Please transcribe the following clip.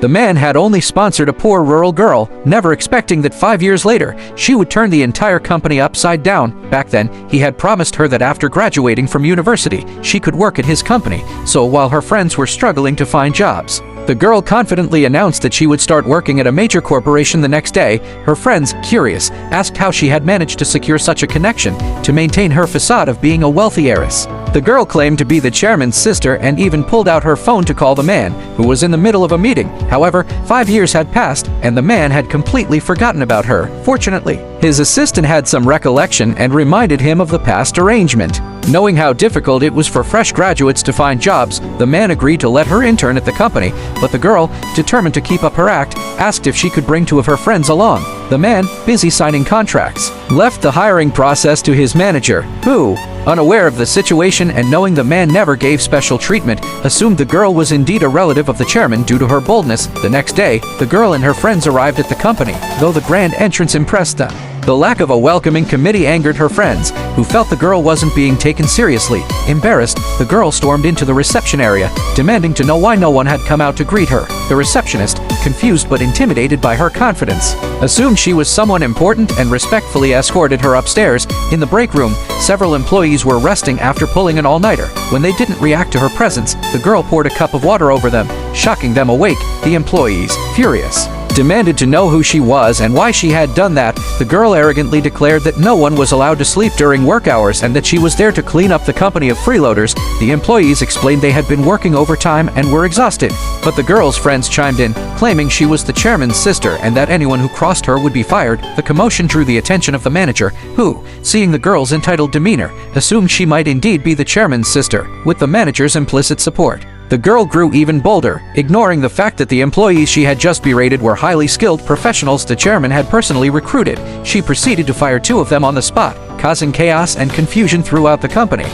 The man had only sponsored a poor rural girl, never expecting that 5 years later, she would turn the entire company upside down. Back then, he had promised her that after graduating from university, she could work at his company, so while her friends were struggling to find jobs, the girl confidently announced that she would start working at a major corporation the next day. Her friends, curious, asked how she had managed to secure such a connection to maintain her facade of being a wealthy heiress. The girl claimed to be the chairman's sister and even pulled out her phone to call the man, who was in the middle of a meeting. However, 5 years had passed, and the man had completely forgotten about her. Fortunately, his assistant had some recollection and reminded him of the past arrangement. Knowing how difficult it was for fresh graduates to find jobs, the man agreed to let her intern at the company, but the girl, determined to keep up her act, asked if she could bring two of her friends along. The man, busy signing contracts, left the hiring process to his manager, who, unaware of the situation and knowing the man never gave special treatment, assumed the girl was indeed a relative of the chairman due to her boldness. The next day, the girl and her friends arrived at the company, though the grand entrance impressed them. The lack of a welcoming committee angered her friends, who felt the girl wasn't being taken seriously. Embarrassed, the girl stormed into the reception area, demanding to know why no one had come out to greet her. The receptionist, confused but intimidated by her confidence, assumed she was someone important and respectfully escorted her upstairs. In the break room, several employees were resting after pulling an all-nighter. When they didn't react to her presence, the girl poured a cup of water over them, shocking them awake. The employees, furious, demanded to know who she was and why she had done that. The girl arrogantly declared that no one was allowed to sleep during work hours and that she was there to clean up the company of freeloaders. The employees explained they had been working overtime and were exhausted, but the girl's friends chimed in, claiming she was the chairman's sister and that anyone who crossed her would be fired. The commotion drew the attention of the manager, who, seeing the girl's entitled demeanor, assumed she might indeed be the chairman's sister. With the manager's implicit support, the girl grew even bolder, ignoring the fact that the employees she had just berated were highly skilled professionals the chairman had personally recruited. She proceeded to fire two of them on the spot, causing chaos and confusion throughout the company.